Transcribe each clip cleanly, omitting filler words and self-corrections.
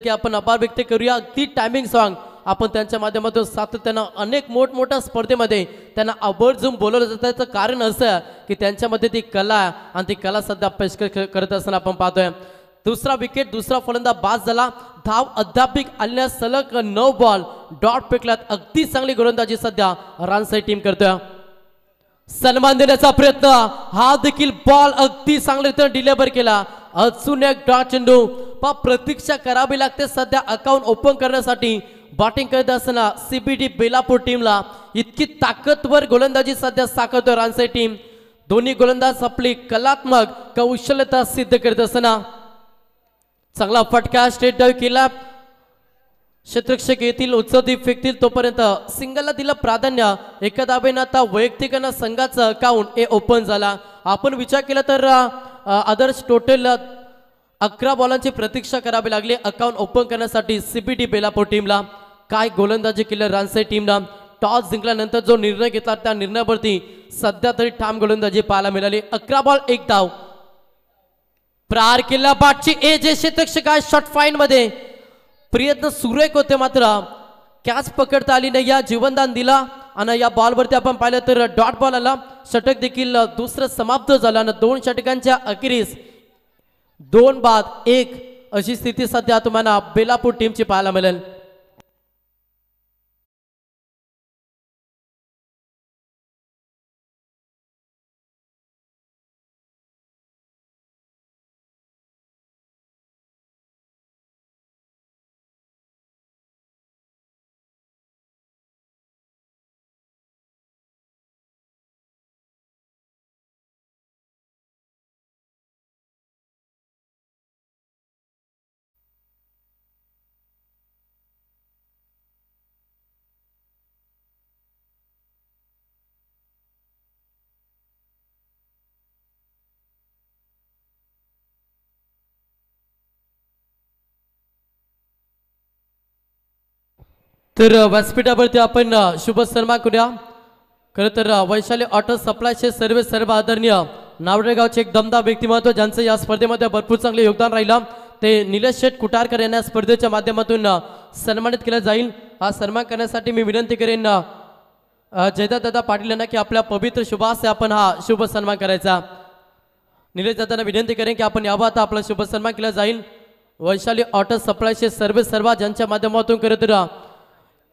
की आपण आभार व्यक्त करूया। अगदी टायमिंग सॉन्ग आपण त्यांच्या माध्यमातून सातत्यानं अनेक मोठमोठ्या स्पर्धेमध्ये त्यांना आवर्जून बोलवलं जातं। त्याचं कारण असं की त्यांच्यामध्ये ती कला आणि ती कला सध्या पेशकश करत असताना आपण पाहतोय। दुसरा विकेट, दुसरा फलंदाज बाद झाला। धाव अद्याप आल्या सलग 9 बॉल डॉट फेकल्यात। अगदी चांगली गोलंदाजी सध्या रानसाई टीम करतोय। सन्मान देण्याचा प्रयत्न, हा देखील बॉल अगदी चांगल्या डिलिव्हर केला। अजून एक डॉट चेंडू, प्रतीक्षा करावी लागते सध्या अकाउंट ओपन करण्यासाठी। बॅटिंग करत असताना सीबीडी बेलापूर टीमला इतकी ताकदवर गोलंदाजी सध्या साकारतोय रानसाई टीम। दोन्ही गोलंदाज आपली कलात्मक कौशल्यता सिद्ध करत असताना चांगला फटका स्ट्रेट डाइव केला। क्षेत्ररक्षक येथील उच्चदीप फेकतील तोपर्यंत सिंगलला दिलं प्राधान्य। एका धावेनं आता वैयक्तिक संघाचं अकाउंट हे ओपन झाला। आपण विचार केला तर आदर्श टोटल 11 बॉलांची प्रतीक्षा करावी लागली अकाउंट ओपन करण्यासाठी सीबीडी बेलापूर टीमला। काय गोलंदाजी केलं रानसाई टीमनं। टॉस जिंकल्यानंतर जो निर्णय घेतला त्या निर्णयावरती सध्या तरी ठाम गोलंदाजी पाहायला मिळाली। 11 बॉल 1 धाव प्रहार केला। बाटची एज क्षेत्ररक्षक शॉट फाईन मध्ये प्रयत्न सुरेख होते, मात्र कॅच पकडता आली नाही। या जीवनदान दिला आणि या बॉलवरती आपण पाहिलं तर डॉट बॉल आला। षटक देखील दुसरं समाप्त झालं आणि 2 षटकांच्या अखेरीस 2 बाद 1 अशी स्थिती सध्या तुम्हाला बेलापूर टीमची पाहायला मिळेल। तर व्यासपीठावरती आपण शुभ सन्मान करूया। खरं तर वैशाली ऑटो सप्लायचे सर्व आदरणीय नावडे गावचे एक दमदार व्यक्तिमत्व ज्यांचं या स्पर्धेमध्ये भरपूर चांगले योगदान राहिलं, ते निलेश शेठ कुटारकर यांना स्पर्धेच्या माध्यमातून सन्मानित केलं जाईल। हा सन्मान करण्यासाठी मी विनंती करेन जयदत्त दादा पाटील यांना की आपल्या पवित्र शुभास आपण हा शुभ सन्मान करायचा। निलेश दादांना विनंती करेन की आपण यावं, आता आपला शुभ सन्मान केला जाईल। वैशाली ऑटो सप्लायचे सर्व ज्यांच्या माध्यमातून करत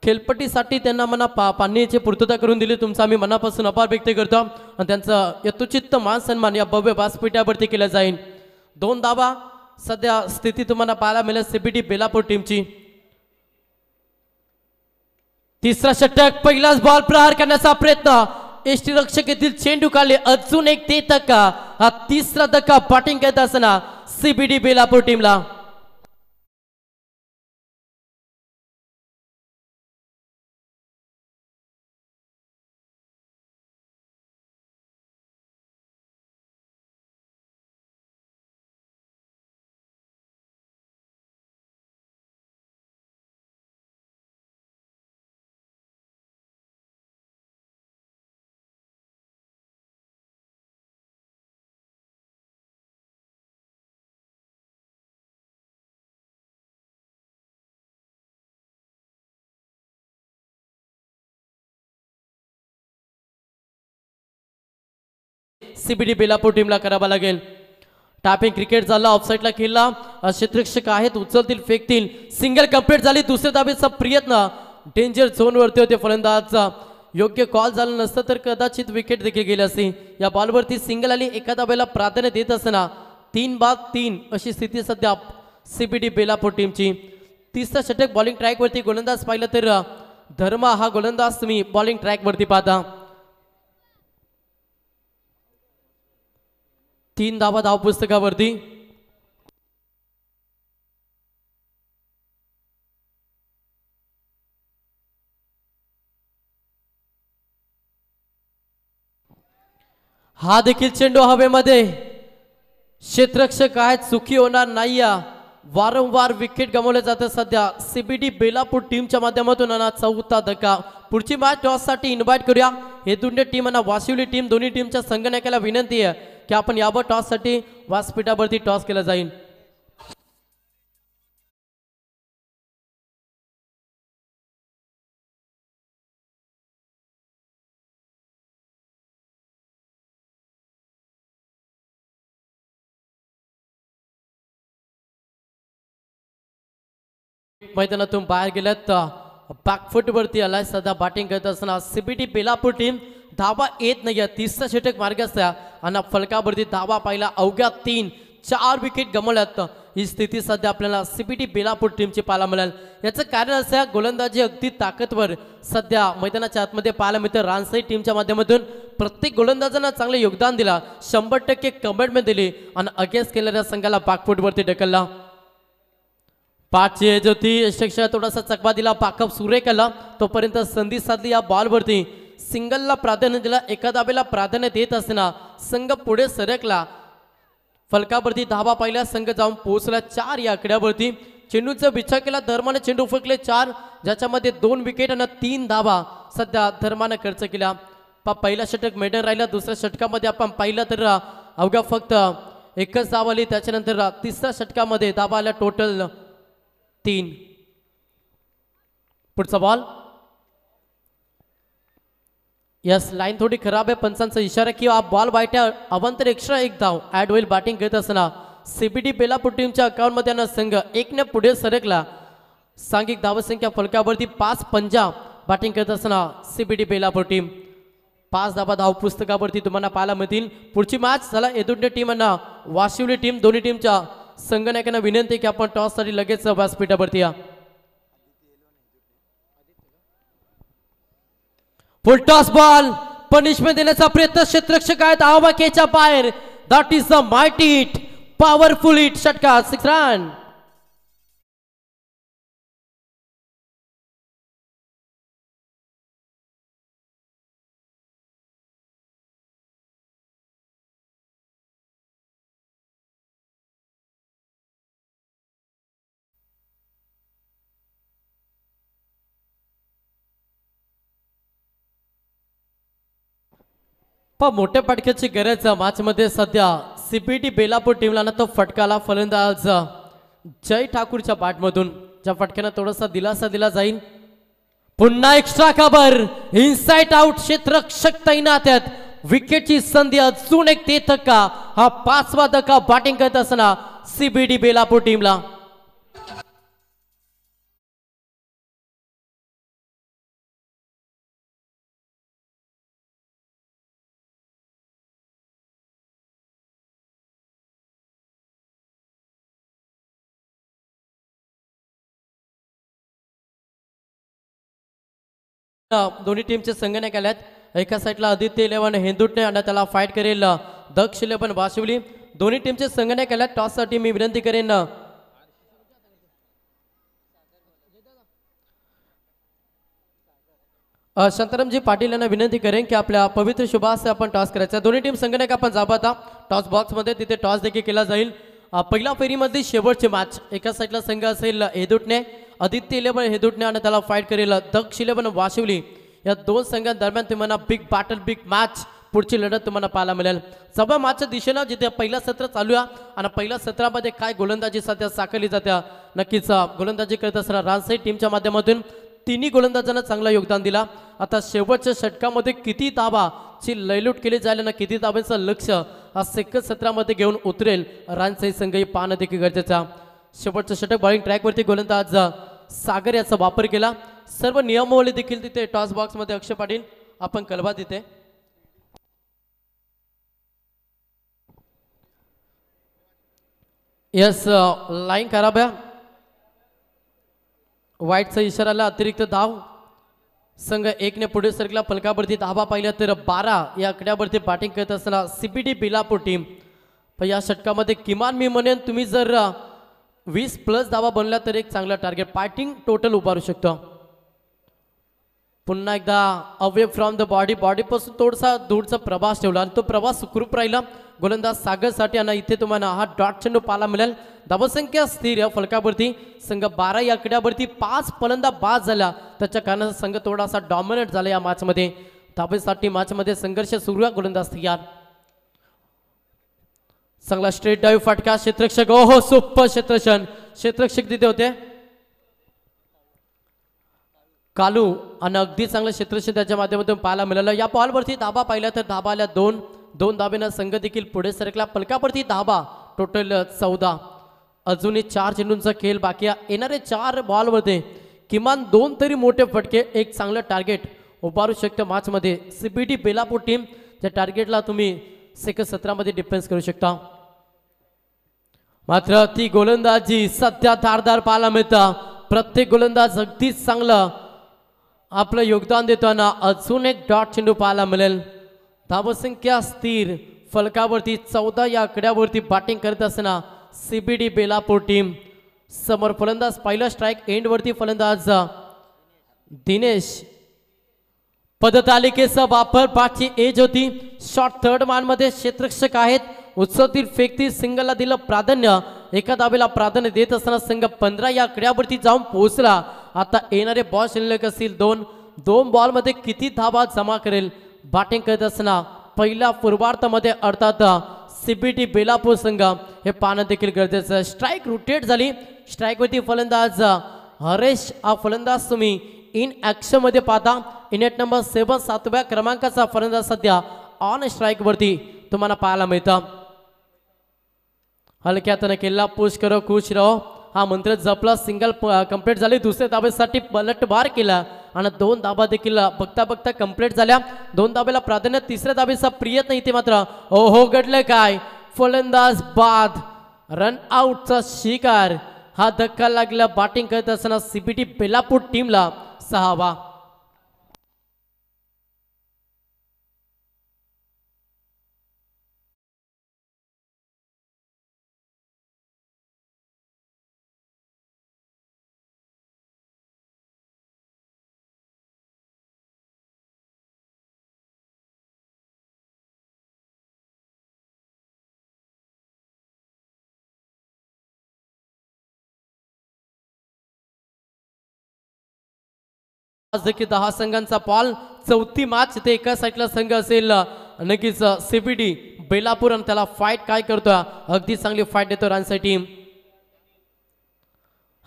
खेळपट्टीसाठी त्यांना मना पाण्याची पूर्तता करून दिली, तुमचा आम्ही मनापासून आभार व्यक्त करतो आणि त्यांचा यथोचित मान सन्मान या भव्य व्यासपीठावरती केला जाईल। 2 धावा सध्या स्थिती तुम्हाला पाहायला मिळेल सीबीडी बेलापूर टीमची। तिसरा षटक, पहिलाच बॉल प्रहार करण्याचा प्रयत्न, यष्टीरक्षक येथील चेंडू काढले। अजून एक ते धक्का, हा तिसरा धक्का बॅटिंग करत असताना सीबीडी बेलापूर टीमला। सीबीडी बेलापूर टीमला करावा लागेल। टॅपिंग क्रिकेट झाला, ऑफसाईडला खेळला, क्षेत्ररक्षक आहेत उचलतील फेकतील, सिंगल कंप्लीट झाली। दुसऱ्या धावेचा प्रयत्न डेंजर झोन वरती होते फलंदाज, योग्य कॉल झाला नसतं तर कदाचित विकेट देखील गेली असती। या बॉलवरती सिंगल आली, एका धावेला प्राधान्य देत असताना 3 बाद 3 अशी स्थिती सध्या सीबीडी बेलापूर टीमची। तिसरा षटक बॉलिंग ट्रॅक वरती गोलंदाज पाहिलं तर धर्मा हा गोलंदाज तुम्ही बॉलिंग ट्रॅक वरती पाहता। 3 धावा धाव पुस्तकावरती। हा देखील चेंडू हवेमध्ये, क्षेत्ररक्षक आहेत सुखी होणार नाही। वारंवार विकेट गमावले जाते सध्या सीबीडी बेलापूर टीमच्या माध्यमातून। चौथा धक्का, पुढची मॅच टॉस साठी इन्व्हाइट करूया हे दोन्ही टीम आणि वाशिवली टीम, दोन्ही टीमच्या संघनायकाला विनंती आहे की आपण यावर टॉस साठी व्यासपीठावरती टॉस केला जाईल। मैदानातून बाहेर गेल्यात बॅकफुट वरती आलाय सध्या बॅटिंग करत असताना सीबीटी बेलापूर टीम धावा येत नाही तिसरा षटक मार्ग असता आणि फलकावरती धावा पाहिला अवघ्या 3-4 विकेट गमावल्यात ही स्थिती सध्या आपल्याला सीबीटी बेलापूर टीमची पाहायला मिळेल याचं कारण असं गोलंदाजी अगदी ताकदवर सध्या मैदानाच्या आतमध्ये पाहायला मिळतं रानसाई टीमच्या माध्यमातून प्रत्येक गोलंदाजांना चांगले योगदान दिला 100% कमिटमेंट दिली आणि अगेन्स्ट केलेल्या संघाला बॅकफुटवरती ढकलला पाचशे ज्योती यशक्षा थोडासा चकवा दिला पाकअप सुरेख केला तोपर्यंत संधी साधली या बॉलवरती सिंगलला प्राधान्य दिला एका धाब्याला प्राधान्य देत असताना संघ पुढे सरकला फलकावरती धावा पाहिल्या संघ जाऊन पोहोचला 4 या आकड्यावरती चेंडूचा विचार केला धर्माने चेंडू फुकले 4 ज्याच्यामध्ये 2 विकेट आणि 3 धावा सध्या धर्माने खर्च केला पहिला षटक मेडन राहिला दुसऱ्या षटकामध्ये आपण पाहिलं तर अवघ्या फक्त एकच धाव आली त्याच्यानंतर तिसऱ्या षटकामध्ये धावा आल्या टोटल 3 पुढचा बॉल यस लाईन थोडी खराब आहे पंचांचा इशारा की बॉल वाईट अवंतर एक्स्ट्रा एक धाव ऍड होईल बॅटिंग करत असताना सीबीटी बेलापूर टीमच्या अकाउंट मध्ये संघ 1 ने पुढे सरकला सांघिक धावसंख्या फलकावरती 5-5 बॅटिंग करत असताना सीबीटी बेलापूर टीम 5 धावा धाव पुस्तकावरती तुम्हाला पाहायला मिळतील पुढची मॅच झाला एदुंडे टीम आणि वाशिवली टीम दोन्ही टीमच्या संघनायकांना विनंती की आपण टॉस साठी लगेच व्यासपीठावरती या फुल टॉस बॉल पनिशमेंट देण्याचा प्रयत्न क्षेत्ररक्षक आहेत आवाकेच्या बाहेर that is the mighty hit powerful hit षटकार 6 रन मोठ्या फटक्याची गरज मॅच मध्ये सध्या सीबीटी बेलापूर टीमला ना तो फटकाला फलंदाज जय ठाकूरच्या बॅटमधून ज्या फटक्यानं थोडासा दिलासा दिला जाईल पुन्हा एक्स्ट्रा कव्हर इनसाइड आउट क्षेत्ररक्षक तैनात आहेत विकेटची संधी अजून एक ते धक्का हा 5वा धक्का बॅटिंग करत असताना सीबीटी बेलापूर टीमला दोन्ही टीमचे संघनायक आल्यात एका साईडला आदित्य 11 हेंदुटणे आणि त्याला फाईट करेल दक्ष 11 वाशिवली दोन्ही टीमचे संघनायक आल्यात टॉस साठी मी विनंती करेन शांतारामजी पाटील यांना विनंती करेन की आपल्या पवित्र शुभास आपण टॉस करायचा दोन्ही टीम संघनायक आपण जाबा टॉस बॉक्स मध्ये तिथे टॉस देखील केला जाईल पहिल्या फेरीमध्ये शेवटची मॅच एका साईडला संघ असेल हेदुटणे आदित्य 11 हेदुटणे आणि त्याला फाईट करेल दक्ष 11 वाशिवली या दोन संघांदरम्यान तुम्हाला बिग बॅटल बिग मॅच पुढची लढत तुम्हाला पाहायला मिळेल सभा मॅचच्या दिशेनं जिथे पहिला सत्र चालू आहे आणि पहिल्या सत्रामध्ये काय गोलंदाजी सध्या साकारली जात्या नक्कीच गोलंदाजी करत असताना रानसाई टीमच्या माध्यमातून तिन्ही गोलंदाजांना चांगला योगदान दिला आता शेवटच्या षटकामध्ये किती धावाची लयलूट केली जाईल ना किती धावांचं लक्ष हा सेकंड सत्रामध्ये घेऊन उतरेल रानसाई संघ पाहणं देखील गरजेचा शेवटचं षटक बॉलिंग ट्रॅकवरती गोलंदाज सागर याचा वापर केला सर्व नियमावली देखील तिथे टॉस बॉक्स मध्ये अक्षय पाटील आपण कलबा तिथे यस लाईन खराब आहे वाईटचा इशाराला अतिरिक्त धाव संघ 1 ने पुढे सरकला फलकावरती धावा पाहिल्या तर 12 या आकड्यावरती बॅटिंग करत असताना सीबीटी बेलापूर टीम पण या षटकामध्ये किमान मी म्हणेन तुम्ही जर 20+ धावा बनल्या तर एक चांगला टार्गेट बॅटिंग टोटल उभारू शकतो पुन्हा एकदा अवे फ्रॉम द बॉडीपासून थोडासा दूरचा प्रवास ठेवला आणि तो प्रवास सुखरूप राहिला गोलंदाज सागरसाठी आणि इथे तुम्हाला हा डॉट चेंडू पाहायला मिळेल धावसंख्या स्थिर या फलकावरती संघ 12 या आकड्यावरती 5 फलंदाज बाद झाला त्याच्या कारणाने संघ थोडासा डॉमिनेट झाला या मॅचमध्ये धावेसाठी मॅचमध्ये संघर्ष सुरू आहे गोलंदाज तयार चांगला स्ट्रेट डाईव्ह फटका क्षेत्ररक्षक ओहो सुपर क्षेत्ररक्षक तिथे होते कालू आणि अगदी चांगलं क्षेत्ररक्षक त्याच्या माध्यमातून पाहायला मिळालं या बॉलवरती धाबा पाहिल्या तर धाबा आल्या 2 धाब्यानं संघ देखील पुढे सरकला फलकावरती धाबा टोटल 14 अजूनही 4 चेंडूंचा खेळ बाकी आहे. येणारे 4 बॉलमध्ये किमान 2 तरी मोठे फटके, एक चांगलं टार्गेट उभारू शकतं मॅचमध्ये. CBD बेलापूर टीम त्या टार्गेटला तुम्ही सेकंड 17 मध्ये डिफेन्स करू शकता. मात्र ती गोलंदाजी सध्या धारदार पाहायला मिळतं. प्रत्येक गोलंदाज अगदीच चांगलं आपलं योगदान देताना अजून एक डॉट चेंडू पाहायला मिळेल. धावसंख्या स्थिर फलकावरती 14 या आकड्यावरती बॅटिंग करत असताना CBD बेलापूर टीम. समोर फलंदाज पहिला स्ट्राईक एंडवरती फलंदाज दिनेश. पदतालिकेचा वापर पाठची एज होती. शॉट थर्ड मान मध्ये क्षेत्ररक्षक आहेत. उत्सवतील फेकती सिंगलला दिलं प्राधान्य. एका धावेला प्राधान्य देत असताना संघ 15 या आकड्यावरती जाऊन पोहोचला. आता येणारे बॉल शिल्लक असतील 2 बॉलमध्ये किती धावा जमा करेल बॅटिंग करत असताना पहिल्या पूर्वार्धामध्ये अर्थात CBD बेलापूर संघ हे पाहणं देखील गरजेचं. स्ट्राईक रोटेट झाली. स्ट्राईकवरती फलंदाज हरेश हा फलंदाज तुम्ही इन ॲक्शन मध्ये पाहता. इनेट नंबर 7 7व्या क्रमांकाचा फलंदाज सध्या ऑन स्ट्राईक वरती तुम्हाला पाहायला मिळतं. हलक्यातनं केला पुश करो खुश रहो हा मंत्र जपला. सिंगल कंप्लीट झाली. दुसऱ्या धावेसाठी पलटवार केला आणि 2 धाबा देखील बघता बघता कंप्लीट झाल्या. 2 धाब्याला प्राधान्य. तिसऱ्या धाबेचा प्रयत्न इथे मात्र ओहो घडलं काय. फलंदाज बाद. रन आउटचा शिकार. हा धक्का लागला बॅटिंग करत असताना CBD बेलापूर टीमला 6वा. आज देखील 10 संघांचा पॉल. चौथी मॅच ते एका साईडला संघ असेल नक्कीच CBD बेलापूर आणि त्याला फाईट काय करतोय. अगदी चांगली फाईट देतो रनसाठी टीम.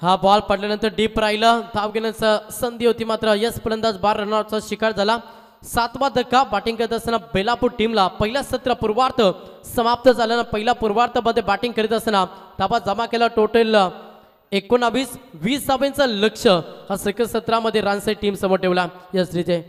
हा बॉल पडल्यानंतर डीप राहिला. धाव घेण्याचा संधी होती मात्र यस फलंदाज बार रनआउटचा शिकार झाला. 7वा धक्का बॅटिंग करत असताना बेलापूर टीमला. पहिला सत्र पूर्वार्ध समाप्त झाल्यानं पहिल्या पूर्वार्धामध्ये बॅटिंग करीत असताना धाबा जमा केला. टोटल 19-20 धाब्यांचं लक्ष हा सेकंड 17 मध्ये रनसाठी टीम समोर ठेवला. यस रिते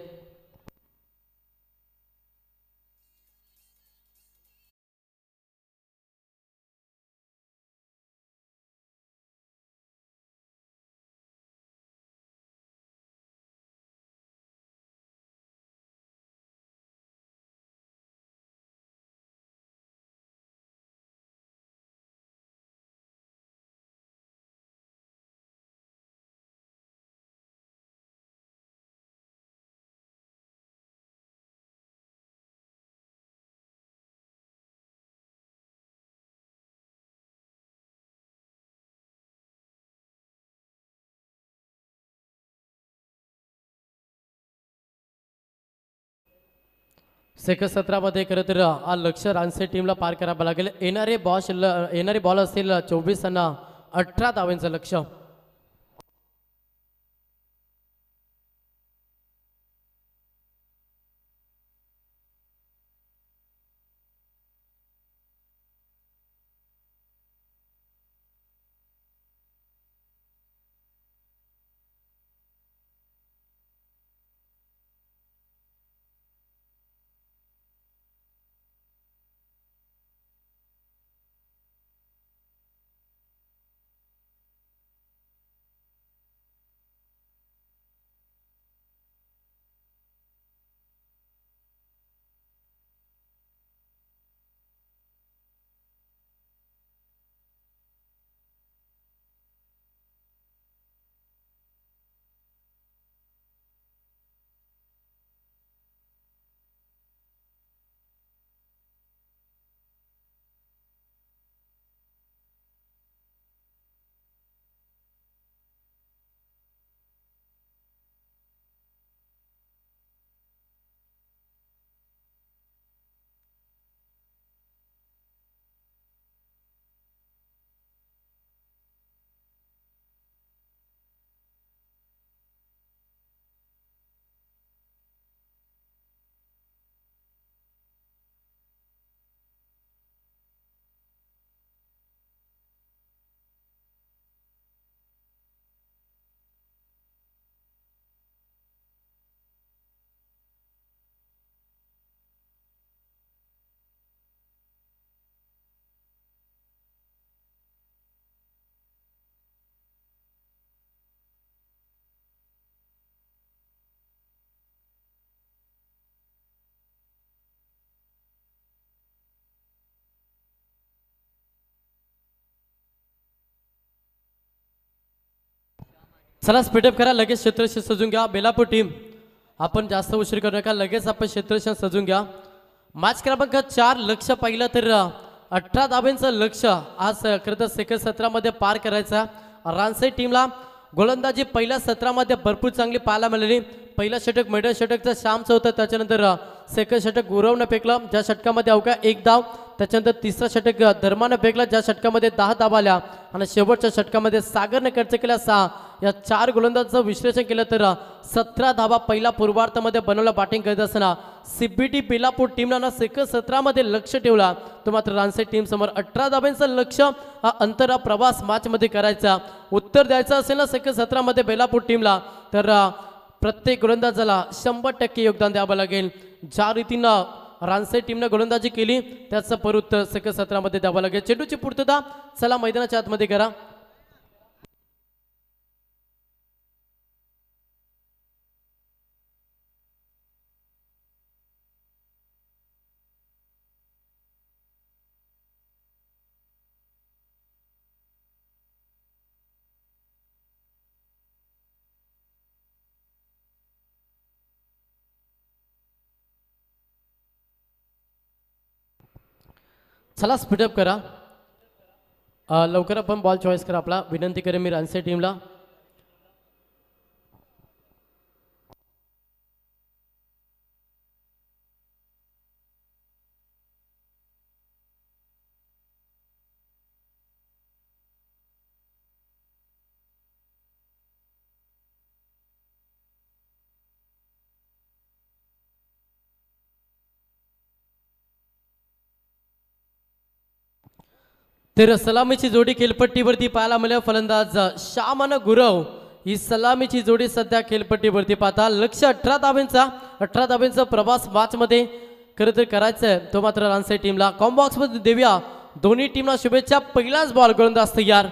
सेकंड 17 मध्ये खरं तर हा लक्ष रनसाठी टीमला पार करावं लागेल. येणारे बॉल असतील 24 आणि 18 धावांचं लक्ष. चला स्पीडअप करा, लगेच क्षेत्ररक्षण सजून घ्या बेलापूर टीम. आपण जास्त उशीर करू नका, लगेच आपण क्षेत्ररक्षण सजून घ्या. मॅच क्रमांक 4 लक्ष पाहिलं तर 18 धाब्यांचं लक्ष आज खरं तर सेकंड सत्रामध्ये पार करायचा. रानसाई टीमला गोलंदाजी पहिल्या सत्रामध्ये भरपूर चांगली पाहायला मिळाली. पहिलं षटक मिडल षटकचं श्यामचं होतं, त्याच्यानंतर सेकंड षटक गुरवनं फेकलं ज्या षटकामध्ये अवघा 1 धाव. त्याच्यानंतर तिसरा षटक धर्मानं फेकला ज्या षटकामध्ये 10 धावा आल्या आणि शेवटच्या षटकामध्ये सागरने खर्च केल्या 6. या 4 गोलंदाजाचं विश्लेषण केलं तर 17 धावा पहिला पूर्वार्धामध्ये बनवला. बॅटिंग करत असताना सीबीटी बेलापूर टीमनं सेकंड सत्रामध्ये लक्ष ठेवला, तो मात्र रानसाई टीम समोर 18 धाब्यांचं लक्ष हा अंतरा प्रवास मॅचमध्ये करायचा. उत्तर द्यायचं असेल ना सेकंड सत्रामध्ये बेलापूर टीमला तर प्रत्येक गोलंदाजाला 100% योगदान द्यावं लागेल. ज्या रीतीनं रानसाई टीमनं गोलंदाजी केली त्याचं परउत्तर सेकंड सत्रामध्ये द्यावं लागेल. चेंडूची पूर्तता चला मैदानाच्या आतमध्ये करा. चला स्पीडअप करा, लवकर आपण बॉल चॉईस करा आपला. विनंती करेन मी रानसाई टीमला. तर सलामीची जोडी खेळपट्टीवरती पाहायला मिळाली. फलंदाज श्याम आणि गुरव ही सलामीची जोडी सध्या खेळपट्टीवरती पाहता. लक्ष 18 धाब्यांचा प्रवास मॅचमध्ये खरं तर करायचं आहे, तो मात्र रानसाई टीमला. कॉम्बॉक्समध्ये देऊया दोन्ही टीमला शुभेच्छा. पहिलाच बॉल गोलंदाज तयार.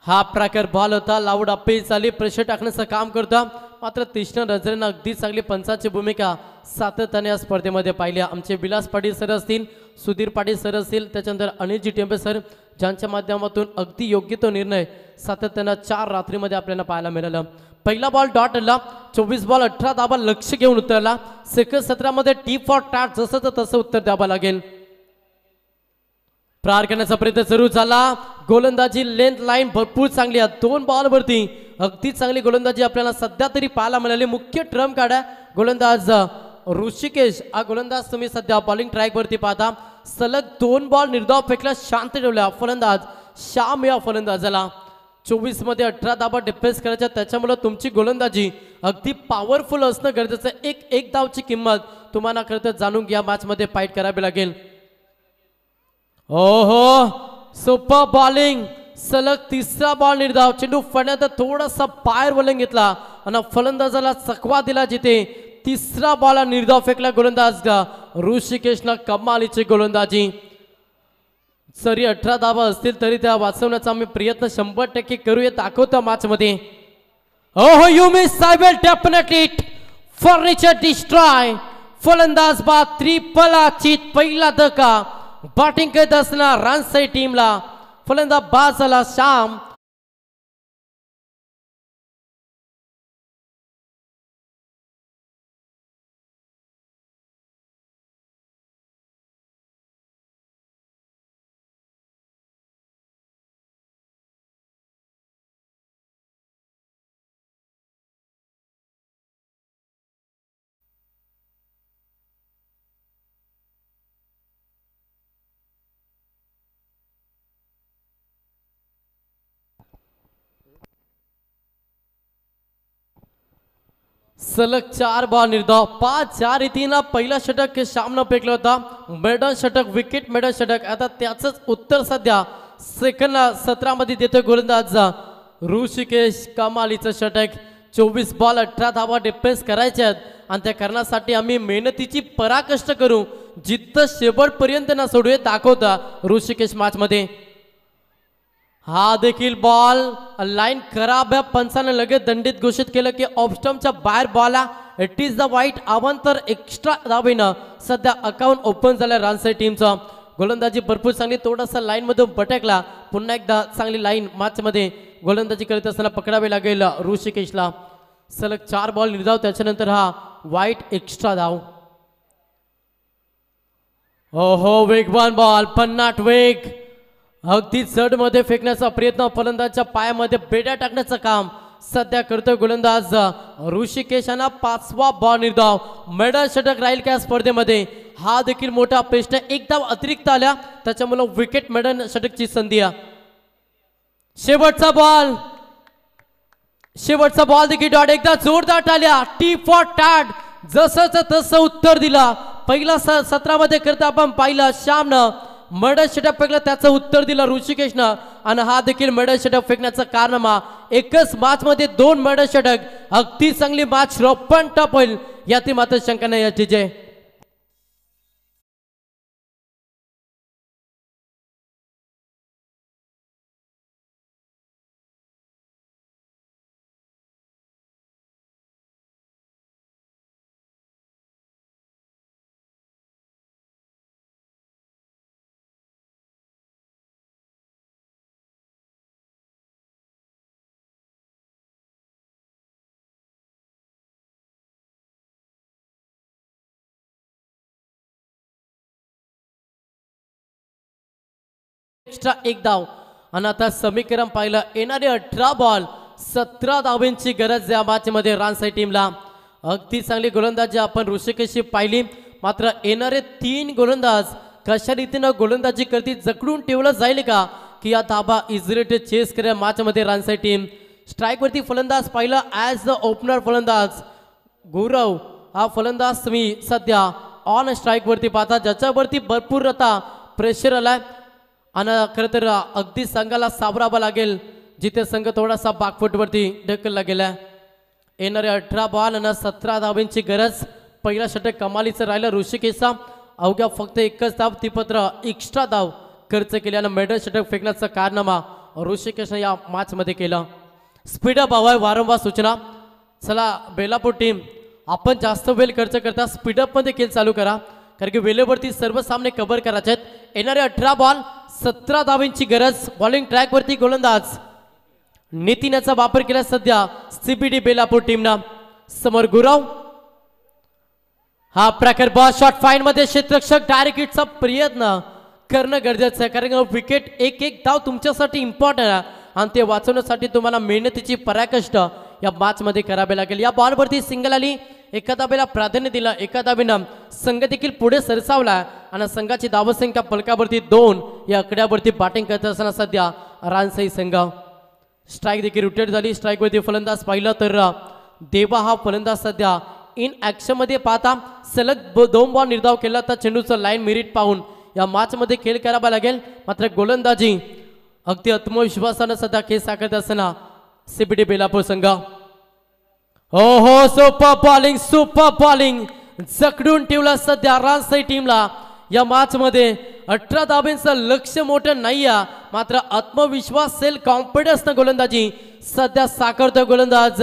हा प्रकार बॉल होता, लाऊड अप्पी चाली प्रेशर टाकण्याचं काम करता. मात्र तीक्ष्ण नजरेनं अगदी चांगली पंचाची भूमिका सातत्याने या स्पर्धेमध्ये पाहिल्या. आमचे विलास पाटील सर असतील, सुधीर पाटील सर असतील, त्याच्यानंतर अनिलजी टेंबे सर, ज्यांच्या माध्यमातून अगदी योग्य तो निर्णय सातत्यानं 4 रात्रीमध्ये आपल्याला पाहायला मिळालं. पहिला बॉल डॉट आला, 24 बॉल 18 धाबा लक्ष घेऊन उतरला. सेकंड सत्रामध्ये टी फॉर टॅट जसं तसं उत्तर द्यावं लागेल. प्रहार करण्याचा प्रयत्न सुरू झाला. गोलंदाजी लेंथ लाईन भरपूर चांगली आहे. 2 बॉलवरती अगदी चांगली गोलंदाजी आपल्याला सध्या तरी पाहायला मिळाली. मुख्य ट्रम काढा गोलंदाज ऋषिकेश. हा गोलंदाज तुम्ही सध्या बॉलिंग ट्रॅकवरती पाहता. सलग 2 बॉल निर्धाव फेकला, शांत ठेवल्या फलंदाज श्याम. या फलंदाजाला 24 मध्ये 18 धाबा डिफेन्स करायच्या, त्याच्यामुळे तुमची गोलंदाजी अगदी पॉवरफुल असणं गरजेचं आहे. एक धावची किंमत तुम्हाला खरं तर जाणून घ्या, मॅच मध्ये फाईट करावी लागेल. ओहो, सुपर बॉलिंग. सलग 3रा बॉल निर्धाव. चेंडू फळण्यात थोडासा पायर वलंग घेतला आणि फलंदाजाला चकवा दिला, जिथे 3रा बॉल निर्धाव फेकला गोलंदाज ऋषिकेशनं. कमालीची गोलंदाजी. जरी 18 धावा असतील तरी त्या वाचवण्याचा आम्ही प्रयत्न 100% करूया, दाखवतो मॅच मध्ये. ओहो, you miss I will definitely furniture destroy. फलंदाज बाद त्रिपलाची पहिला धक्का. बॅटिंग करत असताना रानसाई टीमला फलंदाज बाद झाला श्याम. सलग 4 बॉल निर्धाव. 5-4 रीतीनं पहिला षटक श्यामनं फेकला होता. मेडन षटक, विकेट मेडन षटक. आता त्याचंच उत्तर सध्या सेकंड सत्रामध्ये देतोय गोलंदाज ऋषिकेश. कमालीचं षटक. 24 बॉल 18 धावा डिफेन्स करायच्या आहेत आणि त्या करण्यासाठी आम्ही मेहनतीची पराकष्ट करू, जिद्द शेवटपर्यंत ना सोडूया, दाखवता ऋषिकेश मॅच मध्ये. हा देखील बॉल लाईन खराब आहे. पंचाने लगेच दंडित घोषित केलं की ऑफस्टमच्या बाहेर बॉल. इट इज द वाईट. अवांतर एक्स्ट्रा धावेनं सध्या अकाउंट ओपन झालं रानसाई टीमचं. गोलंदाजी भरपूर चांगली, थोडासा लाईन मधून भटकला. पुन्हा एकदा चांगली लाईन मॅच मध्ये गोलंदाजी करत असताना पकडावे लागेल ऋषिकेशला. सलग 4 बॉल निर्धाव, त्याच्यानंतर हा वाईट एक्स्ट्रा धाव. ओहो, वेगवान बॉल, पन्नाट वेग, अगदी जड मध्ये फेकण्याचा प्रयत्न, फलंदाजच्या पायामध्ये बेड्या टाकण्याचं काम सध्या करतोय गोलंदाज ऋषिकेश यांना. 5वा बॉल निर्धाव, मेडल षटक राहील का स्पर्धेमध्ये. हा देखील मोठा प्रश्न. एक धाव अतिरिक्त आल्या, त्याच्यामुळे विकेट मेडल षटकची संधी. शेवटचा बॉल देखील डॉट, एकदा जोरदार टाळ्या. टी फॉर टॅट, जसंच तसं उत्तर दिला. पहिला सत्रामध्ये करता आपण पाहिलं श्यामनं मेडल षटक फेकलं, त्याचं उत्तर दिलं ऋषिकेशनं. आणि हा देखील मेडल षटक फेकण्याचं कारनामा. एकच मॅच मध्ये 2 मेडल षटक, अगदी चांगली मॅच, रोपण टप होईल यात मात्र शंका नाही. याची जय. एक्स्ट्रा 1 धाव. आणि आता समीकरण पाहिलं, येणारे 18 बॉल 17 धावांची गरज या मॅच मध्ये रानसाई टीमला. अगदी चांगली गोलंदाजी आपण ऋषिकेशची पाहिली, मात्र येणारे 3 गोलंदाज कशा रीतीनं गोलंदाजी करतील, जकडून ठेवलं जाईल का की या धाबा इझिली चेस करेल मॅच मध्ये रानसाई टीम. स्ट्राईक वरती फलंदाज पाहिलं, ॲज द ओपनर फलंदाज गौरव हा फलंदाज तुम्ही सध्या ऑन स्ट्राईक वरती पाहता, ज्याच्यावरती भरपूर आता प्रेशर आलाय. आणि खरं तर अगदी संघाला सावरावा लागेल, जिथे संघ थोडासा बॅकफुटवरती ढकलला गेला. येणारे 18 बॉल आणि 17 धावांची गरज. पहिला षटक कमालीचं राहिलं ऋषिकेशचा, अवघ्या फक्त 1च धाव, ती पत्र एक्स्ट्रा धाव खर्च केल्यानं मेडल षटक फेकण्याचा कारनामा ऋषिकेशने या मॅच मध्ये केलं. स्पीडअप हवाय, वारंवार सूचना. चला बेलापूर टीम, आपण जास्त वेळ खर्च करता स्पीडअप मध्ये खेळ चालू करा, कारण की वेळेवरती सर्व सामने कव्हर करायचे आहेत. येणारे 18 बॉल 17 धावांची गरज. बॉलिंग ट्रॅक वरती गोलंदाज नितीन याचा वापर केला सध्या सीबीडी बेलापूर टीमना. समोर गुरव, हा प्रकार बॉल शॉट फाईन मध्ये क्षेत्ररक्षक डायरेक्ट हिटचा प्रयत्न करणं गरजेचं आहे, कारण विकेट एक धाव तुमच्यासाठी इम्पॉर्टंट आहे आणि ते वाचवण्यासाठी तुम्हाला मेहनतीची पराकष्ट या मॅच मध्ये करावे लागेल. या बॉलवरती सिंगल आली, एका धावेला प्राधान्य दिलं, एका धावेनं संघ देखील पुढे सरसावला आणि संघाची धावसंख्या फलकावरती 2 या आकड्यावरती बॅटिंग करत असताना सध्या रानसाई संघ. स्ट्राईक देखील रोटेट झाली. स्ट्राईक वरती फलंदाज पाहिलं तर देवा हा फलंदाज सध्या इन ऍक्शन मध्ये पाहता सलग 2 बॉल निर्धाव केला, तर चेंडूचं लाईन मेरिट पाहून या मॅच मध्ये खेळ करावा लागेल. मात्र गोलंदाजी अगदी आत्मविश्वासानं सध्या खेळ साकारत असताना सीबीडी बेलापूर संघ. हो, सुपर बॉलिंग जकडून ठेवला सध्या रानसाई टीमला. या मॅच मध्ये 18 धावांचं लक्ष मोठं नाही आहे, मात्र आत्मविश्वास, सेल्फ कॉन्फिडन्स गोलंदाजी सध्या साकारतोय गोलंदाज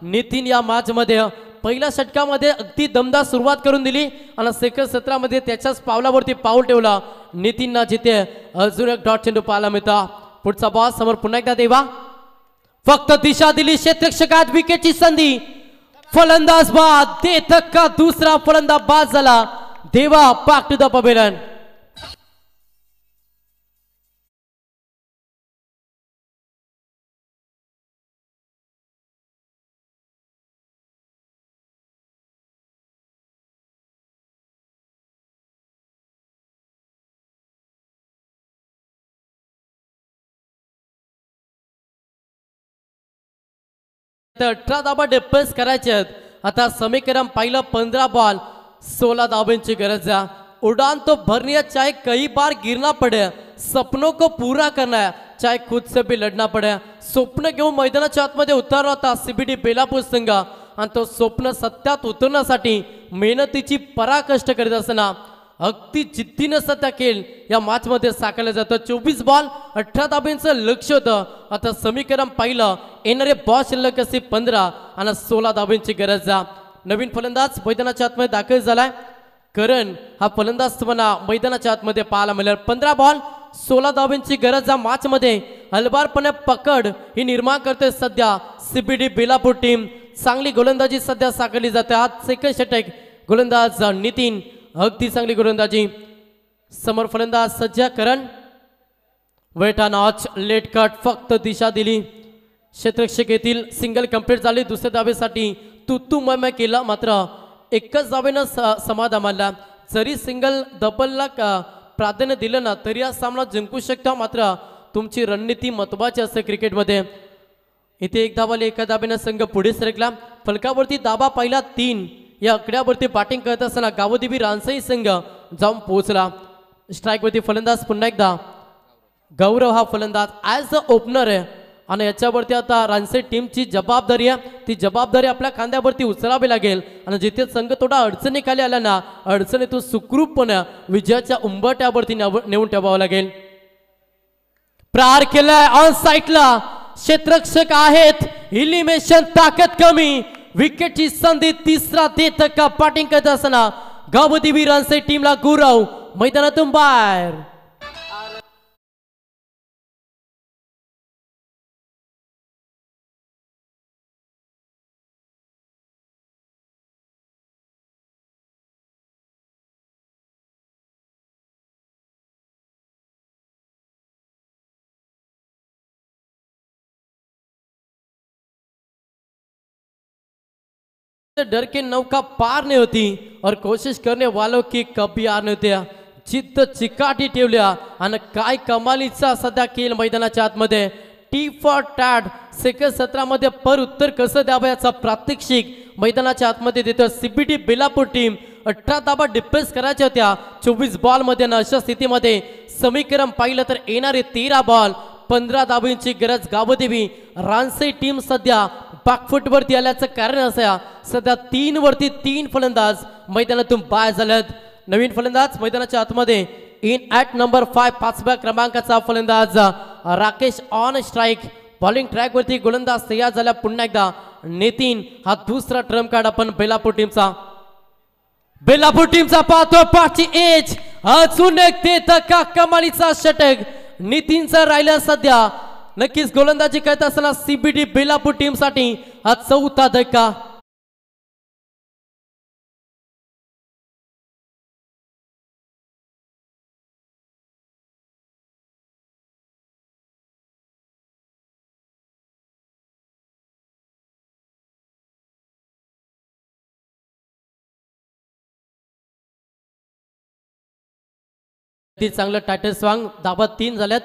नितीन. या मॅच मध्ये पहिल्या षटकामध्ये अगदी दमदार सुरुवात करून दिली आणि सेकंड सत्रामध्ये त्याच्याच पावलावरती पाऊल ठेवला नितीनना, जिथे अजून एक डॉट चेंडू पाहायला मिळतो. पुढचा बॉल समोर पुन्हा एकदा देवा, फक्त दिशा दिली क्षेत्ररक्षकात, विकेटची संधी. फलंदाज बाद देत का दुसरा फलंदाज बाद झाला. देवा बॅक टू द पवेलियन. तर 18 धावा डिप्रेस करायचे आहेत. आता समीकरण पाहिलं, 15 बॉल 16 धावांची गरज है. उड़ान तो भरनी है, चाहे कई बार गिरना पड़े, सपनों को पूरा करना है, चाहे खुद से भी लढना पड़े. स्वप्न घेऊन मैदानाच्या आतमध्ये उतरला होता सीबीडी बेलापूर संघ आणि तो स्वप्न सत्यात उतरण्यासाठी मेहनतीची पराकष्ट करीत असताना अगदी जिद्दीनं सध्या खेळ या मॅच मध्ये साकारला जातो. 24 बॉल 18 धावांचं लक्ष होतं. आता समीकरण पाहिलं, येणारे बॉल शिल्लक असे 15 आणि 16 धावांची गरज. नवीन फलंदाज मैदानाच्या आतमध्ये दाखल झालाय. करण हा फलंदाज तुम्हाला मैदानाच्या आतमध्ये पाहायला मिळेल. 15 बॉल 16 धावांची गरज या मॅच मध्ये हलबारपणे पकड ही निर्माण करते सध्या सीबीडी बेलापूर टीम। चांगली गोलंदाजी सध्या साकारली जाते। आज सेकंड षटक गोलंदाज नितीन अगदी चांगली गोलंदाजी। समोर फलंदाज सज्जा करण वेटा नॉच लेट कट फक्त दिशा दिली। क्षेत्ररक्षक येथील सिंगल कंप्लीट झाली। दुसऱ्या धावेसाठी तुतू मय केला मात्र एकच धावेनं समाधान मानला। जरी सिंगल डबलला प्राधान्य दिलं ना तरी हा सामना जिंकू शकता मात्र तुमची रणनीती महत्त्वाची असते क्रिकेटमध्ये। इथे एक धावाले एका धावेनं संघ पुढे सरकला। फलकावरती धाबा पहिला 3 या आकड्यावरती बॅटिंग करत असताना गावदेवी रानसई संघ जाऊन पोहोचला। स्ट्राईकवरती फलंदाज पुन्हा एकदा गौरव हा फलंदाज ॲज अ ओपनर आहे आणि याच्यावरती आता रानसई टीमची जबाबदारी आहे। ती जबाबदारी आपल्या खांद्यावरती उचलावी लागेल आणि जिथे संघ थोडा अडचणीखाली आला ना अडचणीतून सुखरूपपणे विजयाच्या उंबरठ्यावरती नेऊन ठेवावं लागेल। प्रहार केलाय ऑन साईडला क्षेत्ररक्षक आहेत इलिमिनेशन ताकद कमी विकेटची संधी तिसरा देत का बॅटिंग करत असताना गावदेवी रानसई टीमला गौरव मैदानातून बाहेर। डर के नौका पार नहीं होती और कोशिश करने वालों की कभी हार नहीं होत्या। जिद्द चिकाटी ठेवल्या आणि काय कमालीचा सध्या खेळ मैदानाच्या आतमध्ये। टी फॉर टॅड सेकंड 17 मध्ये पर उत्तर कसं द्यावं याचा प्रात्यक्षिक मैदानाच्या आतमध्ये देतो सीबीडी बेलापूर टीम। 18 धावा डिफेन्स करायच्या होत्या 24 बॉल मध्ये ना अशा स्थितीमध्ये समीकरण पाहिलं तर येणारे 13 बॉल 15 धावांची गरज गावदेवी रानसई टीम सध्या बॅकफुट वरती आल्याचं कारण असं सध्या 3 वरती 3 फलंदाज मैदानातून बाहेर झालेत। नवीन फलंदाज मैदानाच्या आतमध्ये इन ॲट नंबर 5 5व्या क्रमांकाचा फलंदाज Rakesh on strike. Bowling track वरती गोलंदाज तयार झाला पुन्हा एकदा नितीन हा दुसरा ट्रम्प कार्ड आपण बेलापूर टीमचा पाहतो। पाचची एज अजून एक देत का कमालीचा षटक नितीनचा राहिला सध्या नक्कीच गोलंदाजी करत असताना सीबीडी बेलापूर टीम साठी हा चौथा धक्का। चांगलं टायटल सॉन्ग धाबा 3 झाल्यात।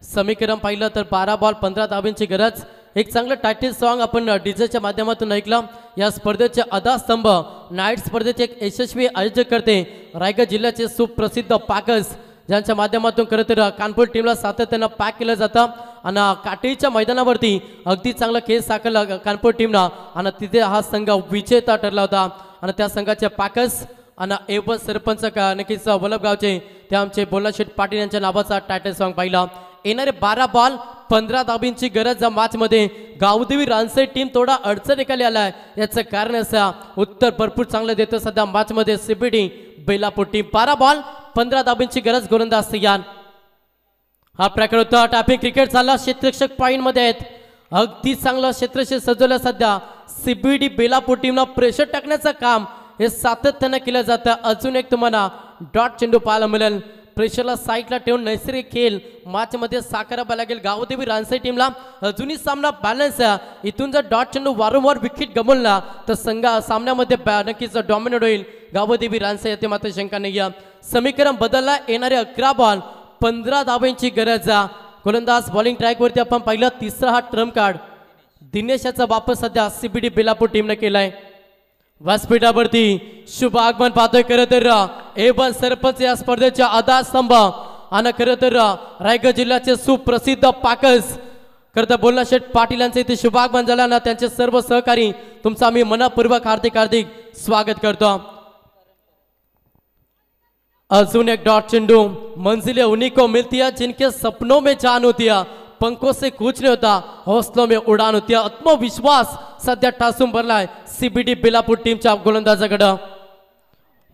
समीकरण पाहिलं तर 12 बॉल 15 धावांची गरज। एक चांगलं टायटल सॉन्ग आपण डीजेच्या माध्यमातून ऐकलं। या स्पर्धेचे आधारस्तंभ नाईट स्पर्धेचे एक यशस्वी आयोजक करते रायगड जिल्ह्याचे सुप्रसिद्ध पाकस ज्यांच्या माध्यमातून खरं तर कानपूर टीमला सातत्यानं पॅक केलं जातं आणि काटेच्या मैदानावरती अगदी चांगला खेळ साकारला कानपूर टीमला आणि तिथे हा संघ विजेता ठरला होता आणि त्या संघाचे पाकस आणि एव सरपंच नक्कीच वल्लभगावचे ते आमचे बोलना शेठ पाटील यांच्या नावाचा टायटल सॉन्ग पाहिला। येणारे 12 बॉल 15 धावांची गरज या मॅच मध्ये गावदेवी रानसई टीम थोडा अडचणीखाली आलाय याचं कारण असं उत्तर भरपूर चांगलं देतं सध्या मॅच मध्ये सीबीडी बेलापूर टीम। 12 बॉल 15 धावांची गरज गोलंदाज तयार। हा प्रकार होता टॅपिंग क्रिकेट झाला। क्षेत्ररक्षक पॉइंट मध्ये आहेत अगदी चांगलं क्षेत्ररक्षक सजवलं सध्या सीबीडी बेलापूर टीमला प्रेशर टाकण्याचं काम हे सातत्यानं केलं जातं। अजून एक तुम्हाला डॉट चेंडू पाहायला मिळेल। प्रेशरला साईडला ठेवून नैसर्गिक खेळ मॅच मध्ये साकारावा लागेल गावदेवी रानसई टीमला। अजूनही सामना बॅलन्स आहे। इथून जर डॉट चेंडू वारंवार विकेट गमवला तर संघ सामन्यामध्ये नक्कीच डॉमिनेट होईल गावदेवी रानसई यात मात्र शंका नाही। समीकरण बदलला। येणारे 11 बॉल 15 धावांची गरज। गोलंदाज बॉलिंग ट्रॅक वरती आपण पाहिलं तिसरा हा ट्रम्प कार्ड दिनेशाचा वापर सध्या सीबीडी बेलापूर टीमने केलाय। व्यासपीठावरती शुभ आगमन पाहतोय खरं तर एवन सरपंच या स्पर्धेच्या आधारस्तंभ आणि खरं तर रायगड जिल्ह्याचे सुप्रसिद्ध पाकस खरं तर बोलना शेठ पाटील यांचे इथे शुभ आगमन झालं ना त्यांचे सर्व सहकारी तुमचं आम्ही मनपूर्वक हार्दिक स्वागत करतो। अजून एक डॉट चेंडू मंजिलें उन्हीं को मिलती है जिनके सपनों में जान होती है पंखों से कुछ नहीं होता हौसलों में उड़ान होती है। आत्मविश्वास सध्या ठासून भरलाय सीबीडी बेलापूर टीमच्या गोलंदाजाकडे।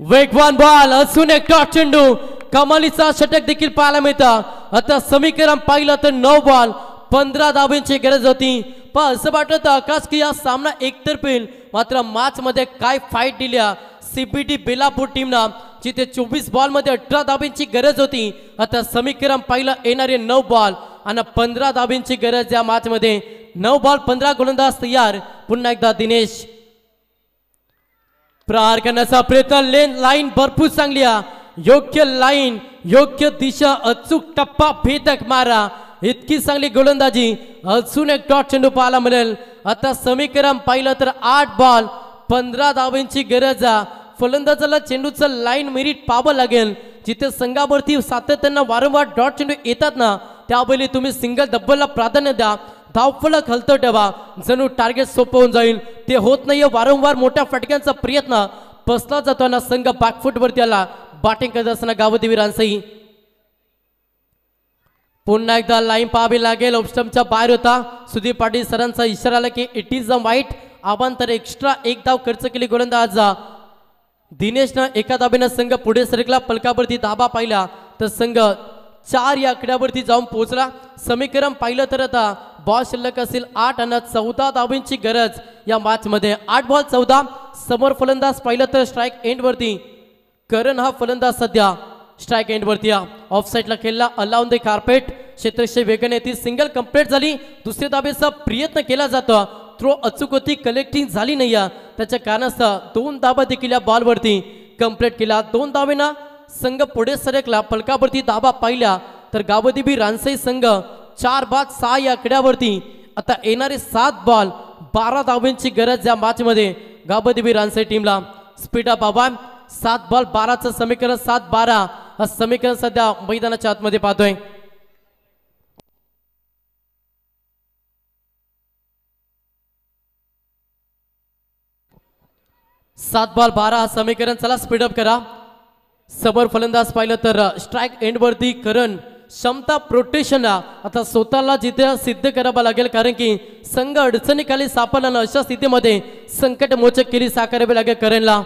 वेगवान बॉल असून एक टॉस चेंडू कमालीचा षटक देखील पाहायला मिळतं. आता समीकरण पाहिलं तर 9 बॉल 15 धावांची गरज होती. पण असं वाटत आकाश की या सामना एकतर्फी, मात्र मॅच मध्ये काय फाईट दिल्या सीबीडी बेलापूर टीमना, जिथे 24 बॉल मध्ये 18 धावांची गरज होती. आता समीकरण पाहिलं येणारे 9 बॉल आणि 15 धावांची गरज या मॅच मध्ये. 9 बॉल 15 गोलंदाज तयार. पुन्हा एकदा दिनेश प्रहार करण्याचा प्रयत्न. लाईन भरपूर चांगली आहे. योग्य लाईन, योग्य दिशा, अचूक टप्पा, भेदक मारा, इतकी चांगली गोलंदाजी. अजून एक टॉस चेंडू पाहायला मिळेल. आता समीकरण पाहिलं तर 8 बॉल 15 धावांची गरज आहे. फलंदाजाला चेंडूचं लाईन मेरिट पाहावं लागेल. जिथे संघावरती सातत्यानं वारंवार डॉट चेंडू येतात ना, त्यावेळी तुम्ही सिंगल डब्बलला प्राधान्य द्या. धावफलक हलतं ठेवा, जणू टार्गेट सोपं होऊन जाईल. ते होत नाहीये. वारंवार मोठ्या फटक्यांचा प्रयत्न बसला जाताना संघ बॅकफुटवरती आला. बॅटिंग करत असताना गावदेवी रानसई. पुन्हा एकदा लाईन पाहावी लागेल. ऑफस्टमच्या बाहेर होता. सुधीर पाटील सरांचा इशारा आला की इट इज अ वाईट. आव्हांतर एक्स्ट्रा एक धाव खर्च केली गोलंदाज दिनेशनं. एका धाबेनं संघ पुढे सरकला. पलकावरती धाबा पाहिला तर संघ 4 या आकड्यावरती जाऊन पोहोचला. समीकरण पाहिलं तर आता बॉल शिल्लक असेल 8 आणि 14 धावांची गरज या मॅच मध्ये. 8 बॉल 14. समोर फलंदाज पाहिलं तर स्ट्राईक एंड वरती करण हा फलंदाज सध्या स्ट्राईक एंड वरती. ऑफ साईडला खेळला अलाउन द कार्पेट. क्षेत्रक्षय वेगाने ती सिंगल कंप्लीट झाली. दुसऱ्या धाबेचा प्रयत्न केला जातो. थ्रो अचूक होती, कलेक्टिंग झाली नाही. त्याच्या कारणास्तव 2 धाबा देखील या बॉलवरती कंप्लीट केला. 2 धावेना संघ पुढे सरकला. पलकावरती धाबा पाहिल्या तर गावदेवी रानसई संघ 4 बाद 6 या आकड्यावरती. आता येणारे 7 बॉल 12 धावांची गरज या मॅच मध्ये गावदेवी रानसई टीमला. स्पीड अप बाबा. 7 बॉल 12चं समीकरण 7-12 हा समीकरण सध्या मैदानाच्या आतमध्ये पाहतोय. सात बॉल 12 हा समीकरण. चला स्पीडअप करा. समोर फलंदाज पाहिलं तर स्ट्राईक एंड वरती करण. क्षमता प्रोटेक्शन आता स्वतःला जिथे सिद्ध करावं लागेल, कारण की संघ अडचणीखाली सापडला. अशा स्थितीमध्ये संकट मोचक केली साकारावी लागेल करणला.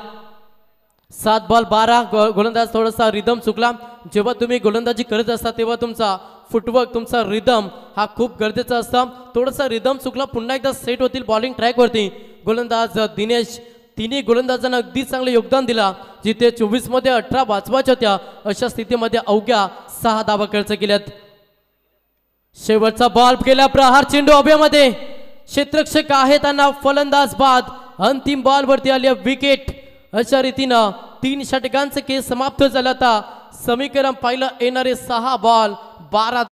7 बॉल 12. गोलंदाज थोडासा रिदम चुकला. जेव्हा तुम्ही गोलंदाजी करत असता तेव्हा तुमचा फुटवर्क, तुमचा रिदम हा खूप गरजेचा असता. थोडासा रिदम चुकला. पुन्हा एकदा सेट होतील बॉलिंग ट्रॅकवरती. गोलंदाज दिनेश तिन्ही गोलंदाजांना अगदी चांगलं योगदान दिला. जिथे 24 मध्ये 18 वाचवायच्या होत्या अशा स्थितीमध्ये अवघ्या 6 धावा खर्च केल्यात. शेवटचा बॉल केला. प्रहार चेंडू हवेमध्ये. क्षेत्ररक्षक आहे त्यांना फलंदाज बाद. अंतिम बॉल वरती आली विकेट. अशा रीतीनं 3 षटकांचे खेळ समाप्त झाला. आता समीकरण पाहिलं येणारे 6 बॉल 12.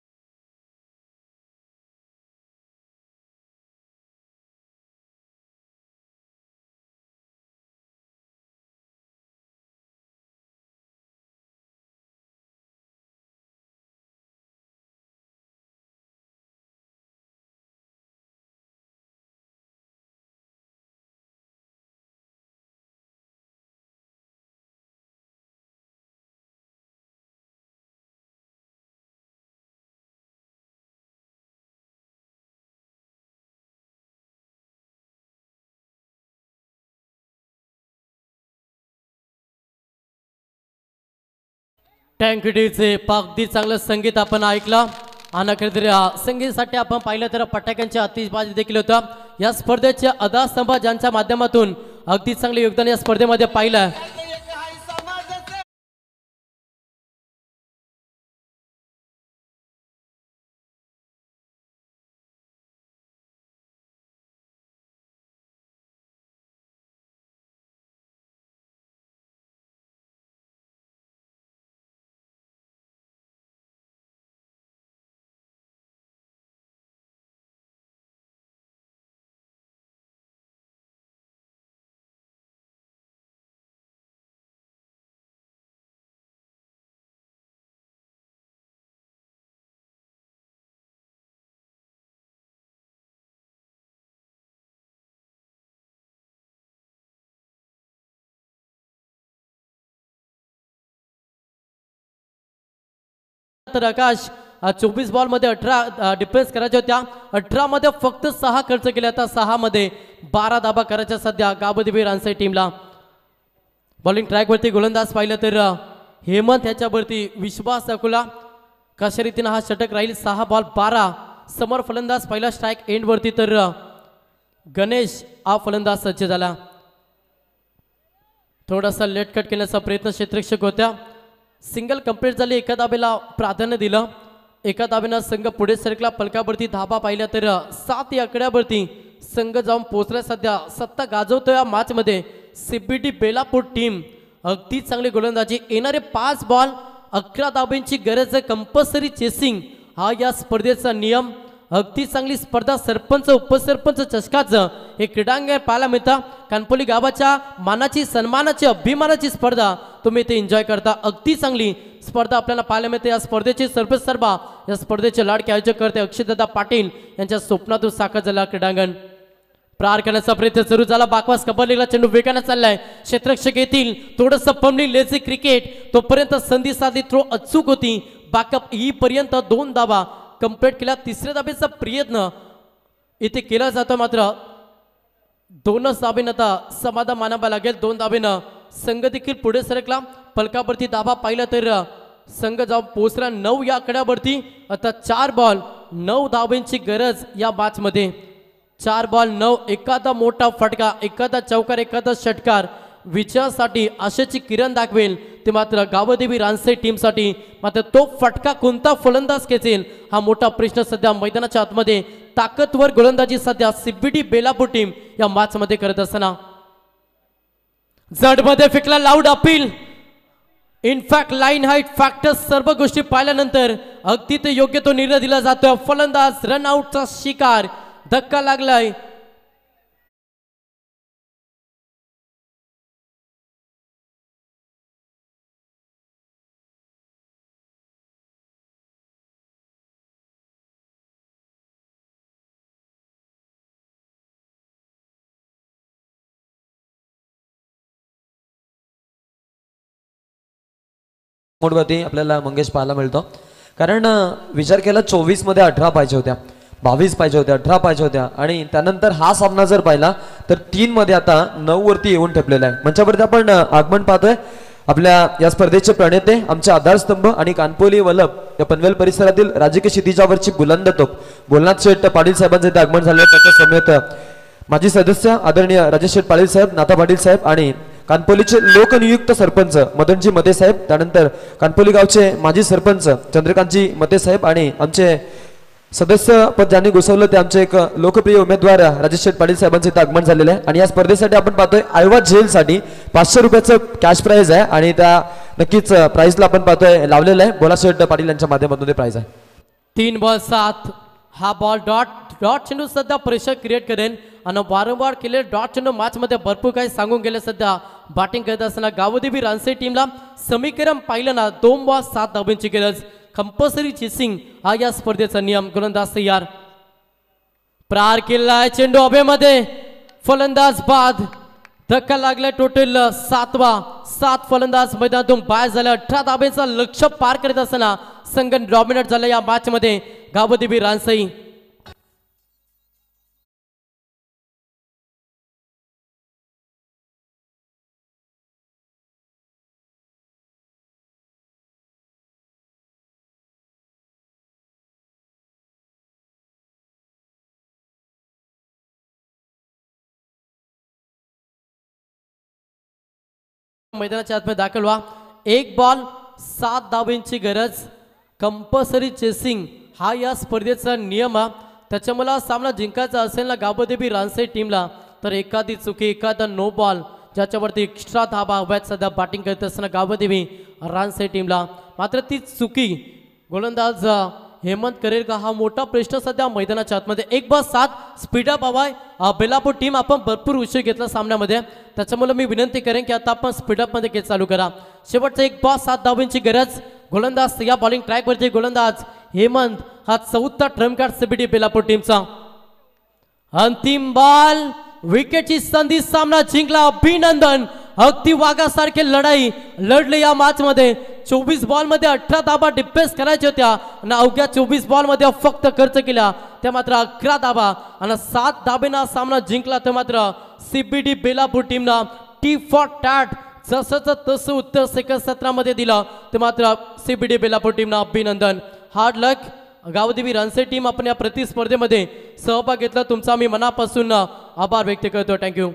टँकडीचे अगदी चांगलं संगीत आपण ऐकलं. आणि खरंतर संगीतासाठी आपण पाहिलं तर पटाक्यांची आतिषबाजी देखील होता. या स्पर्धेच्या आधारस्तंभ ज्यांच्या माध्यमातून अगदी चांगले योगदान या स्पर्धेमध्ये पाहिलं. तर आकाश 24 बॉल मध्ये 18 डिफेन्स करायच्या होत्या. 18 मध्ये फक्त 6 खर्च केले. आता 6 मध्ये 12 धाबा करायच्या सध्या गावदेवी रानसई टीमला. बॉलिंग ट्रॅकवरती गोलंदाज पाहिलं तर हेमंत ह्याच्यावरती विश्वास दाखवला. कशा रीतीनं हा षटक राहील. 6 बॉल 12. समोर फलंदाज पहिला स्ट्राईक एंडवरती तर गणेश हा फलंदाज सज्ज झाला. थोडासा लेट कट करण्याचा प्रयत्न क्षेत्ररक्षक होत्या. सिंगल कंप्लीट झाली. एका धाबेला प्राधान्य दिलं. एका धाबेनं संघ पुढे सरकला. फलकावरती धाबा पाहिला तर 7 या आकड्यावरती संघ जाऊन पोहोचला. सध्या सत्ता गाजवतो या मॅचमध्ये सीबीडी बेलापूर टीम. अगदी चांगली गोलंदाजी. येणारे 5 बॉल 11 धाब्यांची गरज आहे. कंपल्सरी चेसिंग हा या स्पर्धेचा नियम. अगदी चांगली स्पर्धा. सरपंच उपसरपंच चषकाचं हे क्रीडांगण पाहायला मिळतं. कानपोली गावाच्या मानाची सन्मानाची अभिमानाची स्पर्धा तुम्ही इथे एन्जॉय करता. अगदी चांगली स्पर्धा आपल्याला पाहायला मिळते. या स्पर्धेची सर्वसर्वा या स्पर्धेचे लाडके आयोजक करते अक्षयदादा पाटील यांच्या स्वप्नातून साकार झाला क्रीडांगण. प्रहार करण्याचा प्रयत्न सुरू झाला. बाकवास कबड्डीला चेंडू वेगाने चाललाय. क्षेत्ररक्षक येतील. थोडंसं पमणी लेझी क्रिकेट. तोपर्यंत संधी साधली. थ्रो अचूक होती. बॅकअप पर्यंत 2 धाबा कंप्लीट केला. तिसऱ्या धाबेचा प्रयत्न इथे केला जातो. मात्र 2च धाबेनं आता समाधान मानावा लागेल. 2 धाबेनं संघ देखील पुढे सरकला. फलकावरती धाबा पाहिला तर संघ जाऊन पोहोचला 9 या आकड्यावरती. आता 4 बॉल 9 धाब्यांची गरज या मॅच मध्ये. 4 बॉल 9. एखादा मोठा फटका, एखादा चौकार, एखादा षटकार विजयासाठी आशेची किरण दाखवेल. ते मात्र गावदेवी रानसे टीमसाठी मात्र तो फटका कोणता फलंदाज खेचेल हा मोठा प्रश्न सध्या मैदानाच्या आतमध्ये. ताकदवर गोलंदाजी सध्या सीबीडी बेलापूर टीम या मॅच मध्ये करत असताना जडमध्ये फेकला. Loud appeal. In fact line height factor सर्व गोष्टी पाहिल्यानंतर अगदी ते योग्य तो निर्णय दिला जातोय. फलंदाज रनआउटचा शिकार. धक्का लागलाय. मोडवरती आपल्याला मंगेश पाहायला मिळतो. कारण विचार केला 24 मध्ये 18 पाहिजे होत्या, 22 पाहिजे होत्या, 18 पाहिजे होत्या आणि त्यानंतर हा सामना जर पाहिला तर 3 मध्ये आता 9 वरती येऊन ठेपलेला आहे. मंचावरती आपण आगमन पाहतोय आपल्या या स्पर्धेचे प्रणेते, आमचे आधारस्तंभ आणि कानपोली वल्लभ या पनवेल परिसरातील राजकीय क्षितिजावरची बुलंद तोप बोलनाथ शेठ पाटील साहेबांचे ते आगमन झाले. त्यांच्या समेत माजी सदस्य आदरणीय राजेश शेठ पाटील साहेब, नाथा पाटील साहेब आणि कानपोलीचे लोकनियुक्त सरपंच मदनजी मते साहेब, त्यानंतर कानपोली गावचे माजी सरपंच चंद्रकांतजी मते साहेब आणि आमचे सदस्य पद ज्यांनी घुसवलं ते आमचे एक लोकप्रिय उमेदवार राजेश शेठ पाटील साहेबांचे इथे आगमन झालेलं आहे. आणि या स्पर्धेसाठी आपण पाहतोय आयवा जेलसाठी 500 रुपयाचं कॅश प्राइज आहे आणि त्या नक्कीच प्राइजला आपण पाहतोय लावलेलं आहे. बोला शेठ पाटील यांच्या माध्यमातून ते प्राइज आहे. 3 बॉल 7. हा बॉल डॉट चेंडू सध्या प्रेशर क्रिएट करेन आणि वारंवार केले डॉट चेंडू मॅच मध्ये भरपूर काही सांगून गेले. सध्या बॅटिंग करत असताना गावदेवी रानसे टीमला समीकरण पाहिलं ना 2 बॉल 7 धाब्यांची गरज. कंपल्सरी चेसिंग हा या स्पर्धेचा नियम. गोलंदाज तयार. प्रहार केलाय चेंडू हवेमध्ये. फलंदाज बाद. धक्का लागलाय. टोटल 7 फलंदाज मैदानातून बाहेर झाले. 18 धाब्यांचा लक्ष्य पार करत असताना संघ डॉमिनेट झाला या मॅच मध्ये. गावदेवी रानसई मैदानाच्या आतमध्ये दाखल व्हा. 1 बॉल 7 धाब्यांची गरज. कंपल्सरी चेसिंग हा या स्पर्धेचा नियम आहे. त्याच्यामुळे सामना जिंकायचा असेल ना गावदेवी रानसे टीमला तर एखादी चुकी, एखादा नो बॉल ज्याच्यावरती एक्स्ट्रा धाबा हव्यात सध्या बॅटिंग करत असताना गावदेवी रानसे टीमला. मात्र ती चुकी गोलंदाज हेमंत करेल का हा मोठा प्रश्न सध्या मैदानाच्या आतमध्ये. 1 बॉल 7 स्पीडअप हवाय. बेलापूर टीम आपण भरपूर उशीर घेतला सामन्यामध्ये, त्याच्यामुळे मी विनंती करेन की आता आपण स्पीडअप मध्ये खेळ चालू करा. शेवटचा 1 बॉल 7 धाब्यांची गरज. गोलंदाज या बॉलिंग ट्रॅकवरचे गोलंदाज हेमंत हा 4था ट्रम्प कार्ड सीबीडी बेलापूर टीमचा. अंतिम बॉल. विकेटची संधी. सामना जिंकला. अभिनंदन. अगदी वाघासारखे लढाई लढले या मॅच मध्ये. 24 बॉल मध्ये 18 धाबा डिफेन्स करायच्या होत्या आणि अवघ्या 24 बॉल मध्ये फक्त खर्च केला त्या मात्र 11 धाबा आणि 7 धाब्यांना सामना जिंकला. तर मात्र सीबीडी बेलापूर टीमना टी फॉर टॅट जसंच तसं उत्तर सेकंद सत्रामध्ये दिलं ते मात्र CBD बेलापूर टीमनं अभिनंदन. हार्ड लक. गावदेवी रनसे टीम आपण या प्रतिस्पर्धेमध्ये सहभाग घेतला तुमचा मी मनापासून आभार व्यक्त करतो. थँक्यू.